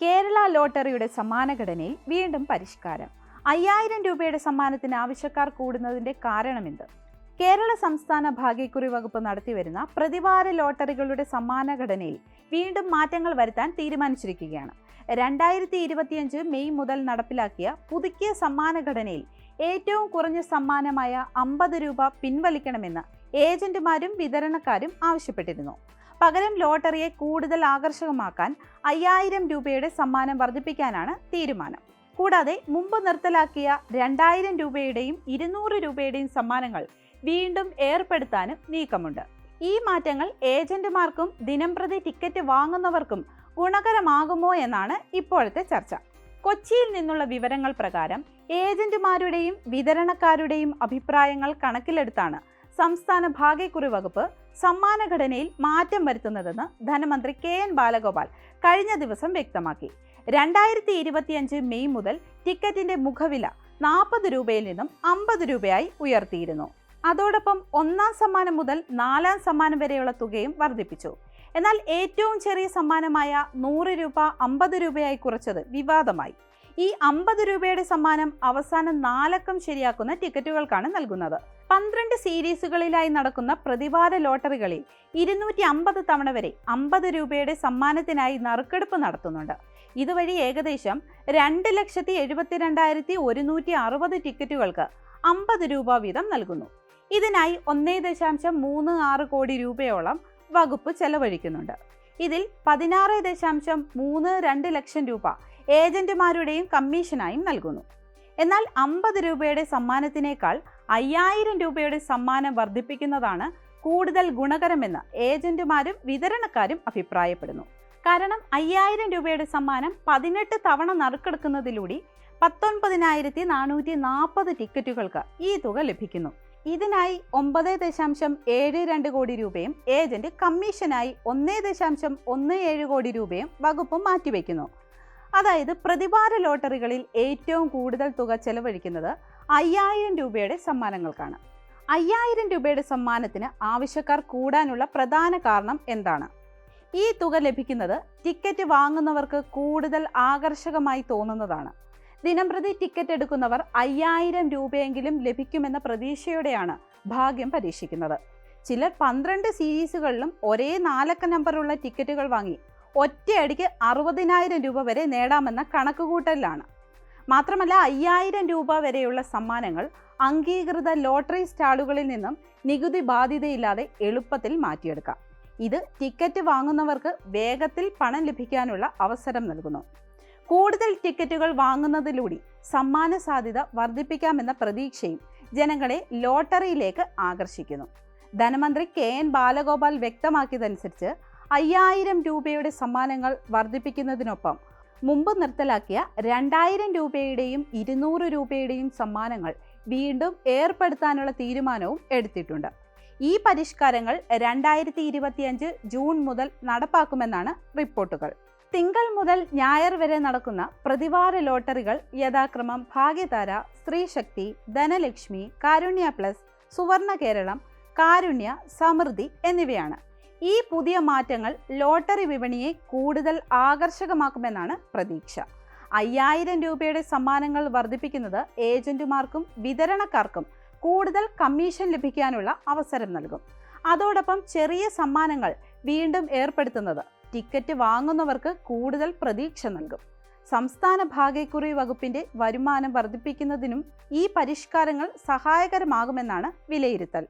കേരള ലോട്ടറിയുടെ സമ്മാനഘടനയിൽ വീണ്ടും പരിഷ്കാരം. 5000 രൂപയുടെ സമ്മാനത്തിന് ആവശ്യക്കാർ കൂടുന്നതിന്റെ കാരണമെന്ത്? കേരള സംസ്ഥാന ഭാഗ്യക്കുറി വകുപ്പ് നടത്തിവരുന്ന പ്രതിവാര ലോട്ടറികളുടെ സമ്മാനഘടനയിൽ വീണ്ടും മാറ്റങ്ങൾ വരുത്താൻ തീരുമാനിച്ചിരിക്കുകയാണ്. 2025 മെയ് മുതൽ നടപ്പിലാക്കിയ പുതുക്കിയ സമ്മാനഘടനയിൽ ഏറ്റവും കുറഞ്ഞ സമ്മാനമായ 50 രൂപ പിൻവലിക്കണമെന്ന് ഏജന്റുമാരും വിതരണക്കാരും ആവശ്യപ്പെട്ടിരുന്നു. പകരം ലോട്ടറിയെ കൂടുതൽ ആകർഷകമാക്കാൻ 5000 രൂപയുടെ സമ്മാനം വർദ്ധിപ്പിക്കാനാണ് തീരുമാനം. കൂടാതെ മുമ്പ് നിർത്തലാക്കിയ 2000 രൂപയുടെയും 200 രൂപയുടെയും സമ്മാനങ്ങൾ വീണ്ടും ഏർപ്പെടുത്താനും നീക്കമുണ്ട്. ഈ മാറ്റങ്ങൾ ഏജന്റുമാർക്കും ദിനംപ്രതി ടിക്കറ്റ് വാങ്ങുന്നവർക്കും ഗുണകരമാകുമോ എന്നാണ് ഇപ്പോഴത്തെ ചർച്ച. കൊച്ചിയിൽ നിന്നുള്ള വിവരങ്ങൾ പ്രകാരം ഏജന്റുമാരുടെയും വിതരണക്കാരുടെയും അഭിപ്രായങ്ങൾ കണക്കിലെടുത്താണ് സംസ്ഥാന ഭാഗ്യക്കുറി വകുപ്പ് സമ്മാനഘടനയിൽ മാറ്റം വരുത്തുന്നതെന്ന് ധനമന്ത്രി KN ബാലഗോപാൽ കഴിഞ്ഞ ദിവസം വ്യക്തമാക്കി. 2025 മെയ് മുതൽ ടിക്കറ്റിന്റെ മുഖവില 40 രൂപയിൽ നിന്നും 50 രൂപയായി ഉയർത്തിയിരുന്നു. അതോടൊപ്പം 1ാം സമ്മാനം മുതൽ 4ാം സമ്മാനം വരെയുള്ള തുകയും വർദ്ധിപ്പിച്ചു. എന്നാൽ ഏറ്റവും ചെറിയ സമ്മാനമായ 100 രൂപ 50 രൂപയായി കുറച്ചത് വിവാദമായി. ഈ 50 രൂപയുടെ സമ്മാനം അവസാനം 4 അക്കം ശരിയാക്കുന്ന ടിക്കറ്റുകൾക്കാണ് നൽകുന്നത്. 12 സീരീസുകളിലായി നടക്കുന്ന പ്രതിവാര ലോട്ടറികളിൽ 250 തവണ വരെ 50 രൂപയുടെ സമ്മാനത്തിനായി നറുക്കെടുപ്പ് നടത്തുന്നുണ്ട്. ഇതുവഴി ഏകദേശം 2,72,160 ടിക്കറ്റുകൾക്ക് 50 രൂപ വീതം നൽകുന്നു. ഇതിനായി 1.36 കോടി രൂപയോളം വകുപ്പ് ചെലവഴിക്കുന്നുണ്ട്. ഇതിൽ 16.32 ലക്ഷം രൂപ ഏജന്റുമാരുടെയും കമ്മീഷനായും നൽകുന്നു. എന്നാൽ 50 രൂപയുടെ സമ്മാനത്തിനേക്കാൾ 5000 രൂപയുടെ സമ്മാനം വർദ്ധിപ്പിക്കുന്നതാണ് കൂടുതൽ ഗുണകരമെന്ന് ഏജന്റുമാരും വിതരണക്കാരും അഭിപ്രായപ്പെടുന്നു. കാരണം 5000 രൂപയുടെ സമ്മാനം 18 തവണ നറുക്കെടുക്കുന്നതിലൂടെ 19,440 ടിക്കറ്റുകൾക്ക് ഈ തുക ലഭിക്കുന്നു. ഇതിനായി 9.72 കോടി രൂപയും ഏജന്റ് കമ്മീഷനായി 1.17 കോടി രൂപയും വകുപ്പ് മാറ്റിവെക്കുന്നു. അതായത് പ്രതിവാര ലോട്ടറികളിൽ ഏറ്റവും കൂടുതൽ തുക ചെലവഴിക്കുന്നത് 5000 രൂപയുടെ സമ്മാനങ്ങൾക്കാണ്. 5000 രൂപയുടെ സമ്മാനത്തിന് ആവശ്യക്കാർ കൂടാനുള്ള പ്രധാന കാരണം എന്താണ്? ഈ തുക ലഭിക്കുന്നത് ടിക്കറ്റ് വാങ്ങുന്നവർക്ക് കൂടുതൽ ആകർഷകമായി തോന്നുന്നതാണ്. ദിനംപ്രതി ടിക്കറ്റ് എടുക്കുന്നവർ 5000 രൂപയെങ്കിലും ലഭിക്കുമെന്ന പ്രതീക്ഷയോടെയാണ് ഭാഗ്യം പരീക്ഷിക്കുന്നത്. ചിലർ 12 സീരീസുകളിലും ഒരേ 4 അക്ക നമ്പറുള്ള ടിക്കറ്റുകൾ വാങ്ങി ഒറ്റയടിക്ക് 60,000 രൂപ വരെ നേടാമെന്ന കണക്കുകൂട്ടലിലാണ്. മാത്രമല്ല 5000 രൂപ വരെയുള്ള സമ്മാനങ്ങൾ അംഗീകൃത ലോട്ടറി സ്റ്റാളുകളിൽ നിന്നും നികുതി ബാധ്യതയില്ലാതെ എളുപ്പത്തിൽ മാറ്റിയെടുക്കാം. ഇത് ടിക്കറ്റ് വാങ്ങുന്നവർക്ക് വേഗത്തിൽ പണം ലഭിക്കാനുള്ള അവസരം നൽകുന്നു. കൂടുതൽ ടിക്കറ്റുകൾ വാങ്ങുന്നതിലൂടെ സമ്മാന സാധ്യത വർദ്ധിപ്പിക്കാമെന്ന പ്രതീക്ഷയും ജനങ്ങളെ ലോട്ടറിയിലേക്ക് ആകർഷിക്കുന്നു. ധനമന്ത്രി KN ബാലഗോപാൽ വ്യക്തമാക്കിയതനുസരിച്ച് 5000 രൂപയുടെ സമ്മാനങ്ങൾ വർദ്ധിപ്പിക്കുന്നതിനൊപ്പം മുമ്പ് നിർത്തലാക്കിയ 2000 രൂപയുടെയും 200 രൂപയുടെയും സമ്മാനങ്ങൾ വീണ്ടും ഏർപ്പെടുത്താനുള്ള തീരുമാനവും എടുത്തിട്ടുണ്ട്. ഈ പരിഷ്കാരങ്ങൾ 2025 ജൂൺ മുതൽ നടപ്പാക്കുമെന്നാണ് റിപ്പോർട്ടുകൾ. തിങ്കൾ മുതൽ ഞായർ വരെ നടക്കുന്ന പ്രതിവാര ലോട്ടറികൾ യഥാക്രമം ഭാഗ്യതാര, സ്ത്രീശക്തി, ധനലക്ഷ്മി, കാരുണ്യ പ്ലസ്, സുവർണ കേരളം, കാരുണ്യ, സമൃദ്ധി എന്നിവയാണ്. ഈ പുതിയ മാറ്റങ്ങൾ ലോട്ടറി വിപണിയെ കൂടുതൽ ആകർഷകമാക്കുമെന്നാണ് പ്രതീക്ഷ. 5000 രൂപയുടെ സമ്മാനങ്ങൾ വർദ്ധിപ്പിക്കുന്നത് ഏജന്റുമാർക്കും വിതരണക്കാർക്കും കൂടുതൽ കമ്മീഷൻ ലഭിക്കാനുള്ള അവസരം നൽകും. അതോടൊപ്പം ചെറിയ സമ്മാനങ്ങൾ വീണ്ടും ഏർപ്പെടുത്തുന്നത് ടിക്കറ്റ് വാങ്ങുന്നവർക്ക് കൂടുതൽ പ്രതീക്ഷ നൽകും. സംസ്ഥാന ഭാഗ്യക്കുറി വകുപ്പിന്റെ വരുമാനം വർദ്ധിപ്പിക്കുന്നതിനും ഈ പരിഷ്കാരങ്ങൾ സഹായകരമാകുമെന്നാണ് വിലയിരുത്തൽ.